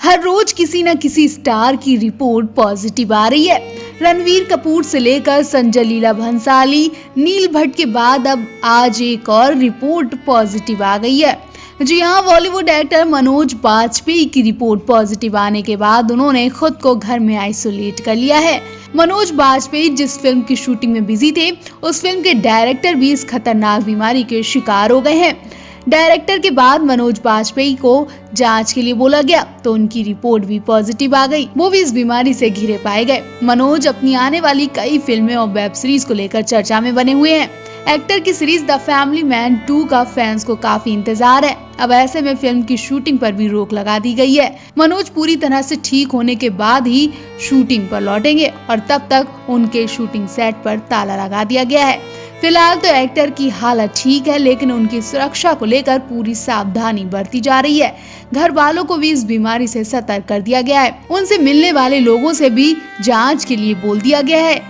हर रोज किसी न किसी स्टार की रिपोर्ट पॉजिटिव आ रही है। रणवीर कपूर से लेकर संजय लीला भंसाली, नील भट्ट के बाद अब आज एक और रिपोर्ट पॉजिटिव आ गई है। जी हाँ, बॉलीवुड एक्टर मनोज बाजपेयी की रिपोर्ट पॉजिटिव आने के बाद उन्होंने खुद को घर में आइसोलेट कर लिया है। मनोज बाजपेयी जिस फिल्म की शूटिंग में बिजी थे, उस फिल्म के डायरेक्टर भी इस खतरनाक बीमारी के शिकार हो गए हैं। डायरेक्टर के बाद मनोज बाजपेयी को जांच के लिए बोला गया तो उनकी रिपोर्ट भी पॉजिटिव आ गई। वो भी इस बीमारी से घिरे पाए गए। मनोज अपनी आने वाली कई फिल्में और वेब सीरीज को लेकर चर्चा में बने हुए हैं। एक्टर की सीरीज द फैमिली मैन 2 का फैंस को काफी इंतजार है। अब ऐसे में फिल्म की शूटिंग पर भी रोक लगा दी गई है। मनोज पूरी तरह से ठीक होने के बाद ही शूटिंग पर लौटेंगे और तब तक उनके शूटिंग सेट पर ताला लगा दिया गया है। फिलहाल तो एक्टर की हालत ठीक है, लेकिन उनकी सुरक्षा को लेकर पूरी सावधानी बरती जा रही है। घर वालों को भी इस बीमारी से सतर्क कर दिया गया है। उनसे मिलने वाले लोगों से भी जांच के लिए बोल दिया गया है।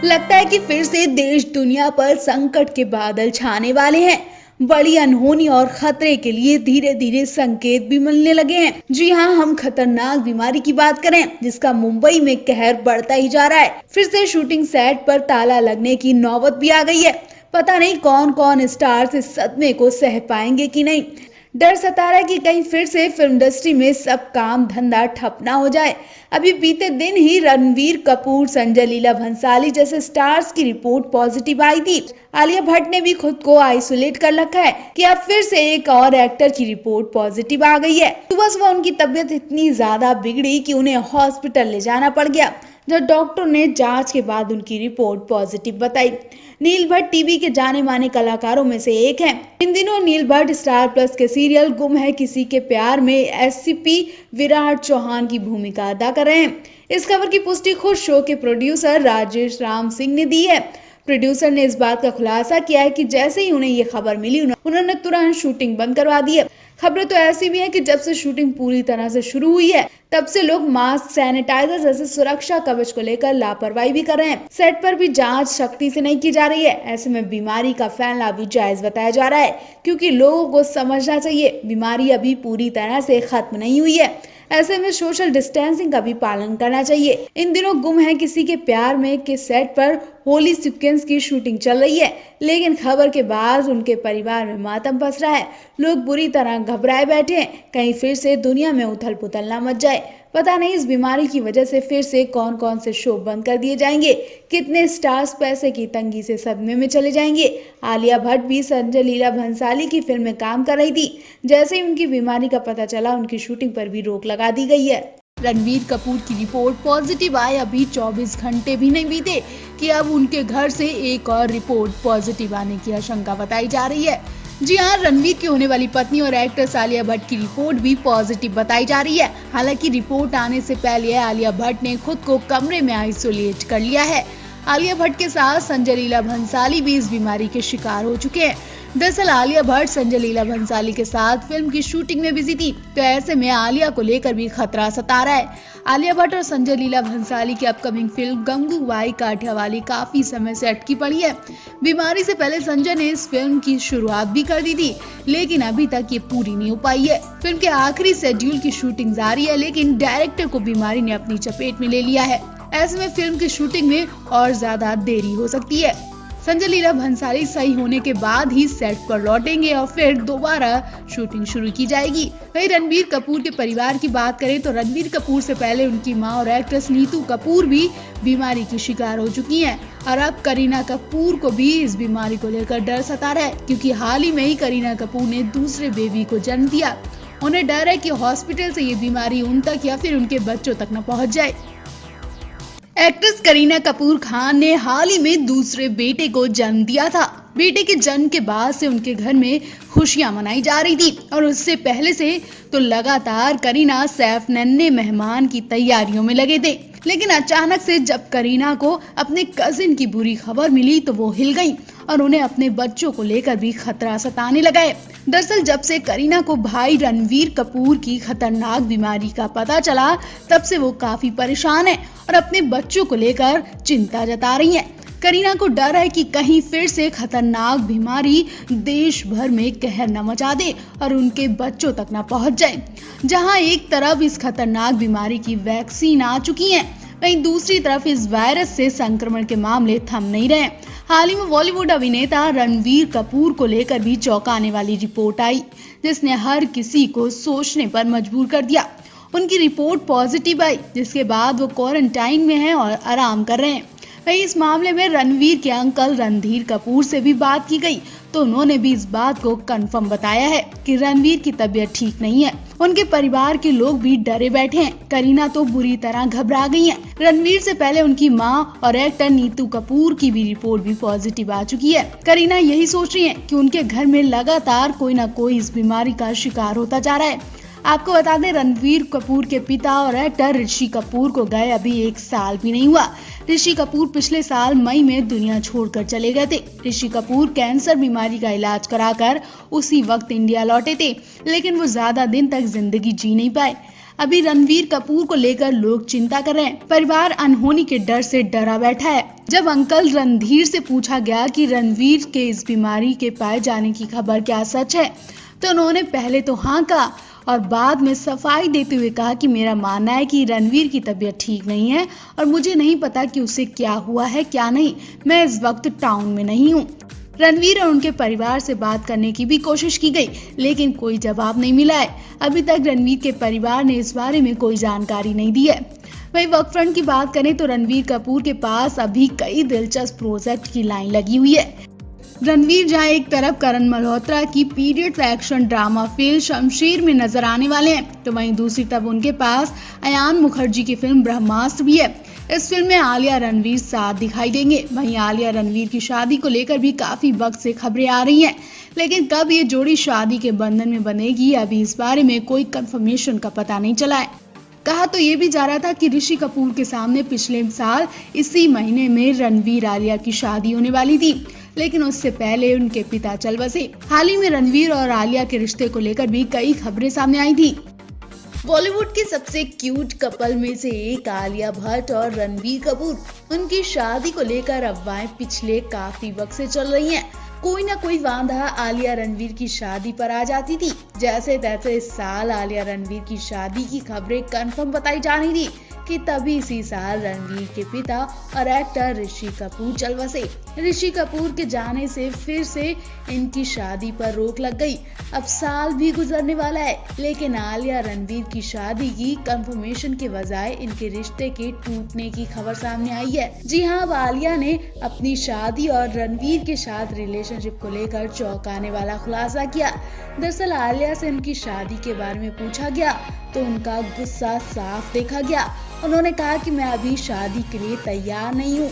लगता है कि फिर से देश दुनिया पर संकट के बादल छाने वाले हैं। बड़ी अनहोनी और खतरे के लिए धीरे धीरे संकेत भी मिलने लगे हैं। जी हाँ, हम खतरनाक बीमारी की बात करें जिसका मुंबई में कहर बढ़ता ही जा रहा है। फिर से शूटिंग सेट पर ताला लगने की नौबत भी आ गई है। पता नहीं कौन कौन स्टार्स इस सदमे को सह पाएंगे कि नहीं। डर सता रहा है कि कहीं फिर से फिल्म इंडस्ट्री में सब काम धंधा ठप ना हो जाए। अभी बीते दिन ही रणवीर कपूर, संजय लीला भंसाली जैसे स्टार्स की रिपोर्ट पॉजिटिव आई थी। आलिया भट्ट ने भी खुद को आइसोलेट कर रखा है कि अब फिर से एक और एक्टर की रिपोर्ट पॉजिटिव आ गई है। सुबह सुबह उनकी तबीयत इतनी ज्यादा बिगड़ी कि उन्हें हॉस्पिटल ले जाना पड़ गया, जब डॉक्टर ने जांच के बाद उनकी रिपोर्ट पॉजिटिव बताई। नील भट्ट टीवी के जाने माने कलाकारों में से एक हैं। इन दिनों नील भट्ट स्टार प्लस के सीरियल गुम है किसी के प्यार में एससीपी विराट चौहान की भूमिका अदा कर रहे हैं। इस खबर की पुष्टि खुद शो के प्रोड्यूसर राजेश राम सिंह ने दी है। प्रोड्यूसर ने इस बात का खुलासा किया है कि जैसे ही उन्हें ये खबर मिली, उन्होंने तुरंत शूटिंग बंद करवा दी है। खबरें तो ऐसी भी हैं कि जब से शूटिंग पूरी तरह से शुरू हुई है, तब से लोग मास्क, सैनिटाइजर जैसे सुरक्षा कवच को लेकर लापरवाही भी कर रहे हैं। सेट पर भी जांच सख्ती से नहीं की जा रही है। ऐसे में बीमारी का फैलना भी जायज बताया जा रहा है, क्योंकि लोगों को समझना चाहिए बीमारी अभी पूरी तरह से खत्म नहीं हुई है। ऐसे में सोशल डिस्टेंसिंग का भी पालन करना चाहिए। इन दिनों गुम है किसी के प्यार में के सेट पर होली सीक्वेंस की शूटिंग चल रही है, लेकिन खबर के बाद उनके परिवार में मातम पस रहा है। लोग बुरी तरह घबराए बैठे हैं, कहीं फिर से दुनिया में उथल पुथल ना मच जाए। पता नहीं इस बीमारी की वजह से फिर से कौन कौन से शो बंद कर दिए जाएंगे, कितने स्टार्स पैसे की तंगी से सदमे में चले जाएंगे। आलिया भट्ट भी संजय लीला भंसाली की फिल्म में काम कर रही थी। जैसे ही उनकी बीमारी का पता चला, उनकी शूटिंग पर भी रोक लगा दी गई है। रणवीर कपूर की रिपोर्ट पॉजिटिव आए अभी 24 घंटे भी नहीं बीते कि अब उनके घर से एक और रिपोर्ट पॉजिटिव आने की आशंका बताई जा रही है। जी हाँ, रणवीर की होने वाली पत्नी और एक्ट्रेस आलिया भट्ट की रिपोर्ट भी पॉजिटिव बताई जा रही है। हालांकि रिपोर्ट आने से पहले आलिया भट्ट ने खुद को कमरे में आइसोलेट कर लिया है। आलिया भट्ट के साथ संजय लीला भंसाली भी इस बीमारी के शिकार हो चुके हैं। दरअसल आलिया भट्ट संजय लीला भंसाली के साथ फिल्म की शूटिंग में बिजी थी, तो ऐसे में आलिया को लेकर भी खतरा सता रहा है। आलिया भट्ट और संजय लीला भंसाली की अपकमिंग फिल्म गंगूबाई काठियावाली काफी समय से अटकी पड़ी है। बीमारी से पहले संजय ने इस फिल्म की शुरुआत भी कर दी थी, लेकिन अभी तक ये पूरी नहीं हो पाई है। फिल्म के आखिरी शेड्यूल की शूटिंग जारी है, लेकिन डायरेक्टर को बीमारी ने अपनी चपेट में ले लिया है। ऐसे में फिल्म की शूटिंग में और ज्यादा देरी हो सकती है। संजय लीला भंसाली सही होने के बाद ही सेट पर लौटेंगे और फिर दोबारा शूटिंग शुरू की जाएगी। वहीं रणबीर कपूर के परिवार की बात करें तो रणबीर कपूर से पहले उनकी मां और एक्ट्रेस नीतू कपूर भी बीमारी की शिकार हो चुकी हैं और अब करीना कपूर को भी इस बीमारी को लेकर डर सता रहा है, क्योंकि हाल ही में ही करीना कपूर ने दूसरे बेबी को जन्म दिया। उन्हें डर है कि हॉस्पिटल से ये बीमारी उन तक या फिर उनके बच्चों तक न पहुँच जाए। एक्ट्रेस करीना कपूर खान ने हाल ही में दूसरे बेटे को जन्म दिया था। बेटे के जन्म के बाद से उनके घर में खुशियां मनाई जा रही थी और उससे पहले से तो लगातार करीना सैफ नन्हे मेहमान की तैयारियों में लगे थे। लेकिन अचानक से जब करीना को अपने कजिन की बुरी खबर मिली तो वो हिल गई और उन्हें अपने बच्चों को लेकर भी खतरा सताने लगा है। दरअसल जब से करीना को भाई रणवीर कपूर की खतरनाक बीमारी का पता चला, तब से वो काफी परेशान है और अपने बच्चों को लेकर चिंता जता रही हैं। करीना को डर है कि कहीं फिर से खतरनाक बीमारी देश भर में कहर न मचा दे और उनके बच्चों तक न पहुंच जाए। जहां एक तरफ इस खतरनाक बीमारी की वैक्सीन आ चुकी है, वहीं दूसरी तरफ इस वायरस से संक्रमण के मामले थम नहीं रहे। हाल ही में बॉलीवुड अभिनेता रणवीर कपूर को लेकर भी चौंकाने वाली रिपोर्ट आई, जिसने हर किसी को सोचने पर मजबूर कर दिया। उनकी रिपोर्ट पॉजिटिव आई, जिसके बाद वो क्वारंटाइन में हैं और आराम कर रहे हैं। वहीं इस मामले में रणवीर के अंकल रणधीर कपूर से भी बात की गई, तो उन्होंने भी इस बात को कंफर्म बताया है कि रणवीर की तबीयत ठीक नहीं है। उनके परिवार के लोग भी डरे बैठे हैं। करीना तो बुरी तरह घबरा गई हैं। रणवीर से पहले उनकी मां और एक्टर नीतू कपूर की भी रिपोर्ट भी पॉजिटिव आ चुकी है। करीना यही सोच रही हैं कि उनके घर में लगातार कोई न कोई इस बीमारी का शिकार होता जा रहा है। आपको बता दें, रणवीर कपूर के पिता और एक्टर ऋषि कपूर को गए अभी 1 साल भी नहीं हुआ। ऋषि कपूर पिछले साल मई में दुनिया छोड़कर चले गए थे। ऋषि कपूर कैंसर बीमारी का इलाज कराकर उसी वक्त इंडिया लौटे थे, लेकिन वो ज्यादा दिन तक जिंदगी जी नहीं पाए। अभी रणवीर कपूर को लेकर लोग चिंता कर रहे हैं। परिवार अनहोनी के डर से डरा बैठा है। जब अंकल रणधीर से पूछा गया कि रणवीर के इस बीमारी के पाए जाने की खबर क्या सच है, तो उन्होंने पहले तो हाँ कहा और बाद में सफाई देते हुए कहा कि मेरा मानना है कि रणवीर की तबीयत ठीक नहीं है और मुझे नहीं पता कि उसे क्या हुआ है क्या नहीं। मैं इस वक्त टाउन में नहीं हूँ। रणवीर और उनके परिवार से बात करने की भी कोशिश की गई, लेकिन कोई जवाब नहीं मिला है। अभी तक रणवीर के परिवार ने इस बारे में कोई जानकारी नहीं दी है। वहीं वर्क फ्रंट की बात करें तो रणवीर कपूर के पास अभी कई दिलचस्प प्रोजेक्ट की लाइन लगी हुई है। रणवीर जहां एक तरफ करण मल्होत्रा की पीरियड एक्शन ड्रामा फिल्म शमशीर में नजर आने वाले हैं, तो वहीं दूसरी तरफ उनके पास अयान मुखर्जी की फिल्म ब्रह्मास्त्र भी है। इस फिल्म में आलिया रणवीर साथ दिखाई देंगे। वहीं आलिया रणवीर की शादी को लेकर भी काफी वक्त से खबरें आ रही हैं, लेकिन कब ये जोड़ी शादी के बंधन में बनेगी, अभी इस बारे में कोई कंफर्मेशन का पता नहीं चला है। कहा तो ये भी जा रहा था कि ऋषि कपूर के सामने पिछले साल इसी महीने में रणवीर आलिया की शादी होने वाली थी, लेकिन उससे पहले उनके पिता चल बसे। हाल ही में रणवीर और आलिया के रिश्ते को लेकर भी कई खबरें सामने आई थी। बॉलीवुड के सबसे क्यूट कपल में से एक आलिया भट्ट और रणवीर कपूर, उनकी शादी को लेकर अफवाहें पिछले काफी वक्त से चल रही हैं। कोई ना कोई वांधा आलिया रणवीर की शादी पर आ जाती थी। जैसे तैसे इस साल आलिया रणवीर की शादी की खबरें कंफर्म बताई जा रही थी कि तभी इसी साल रणवीर के पिता और एक्टर ऋषि कपूर चल बसे। ऋषि कपूर के जाने से फिर से इनकी शादी पर रोक लग गई। अब साल भी गुजरने वाला है, लेकिन आलिया रणवीर की शादी की कंफर्मेशन के बजाय इनके रिश्ते के टूटने की खबर सामने आई है। जी हाँ, अब आलिया ने अपनी शादी और रणवीर के साथ रिलेशनशिप को लेकर चौंकाने वाला खुलासा किया। दरअसल आलिया से उनकी शादी के बारे में पूछा गया तो उनका गुस्सा साफ देखा गया। उन्होंने कहा कि मैं अभी शादी के लिए तैयार नहीं हूँ।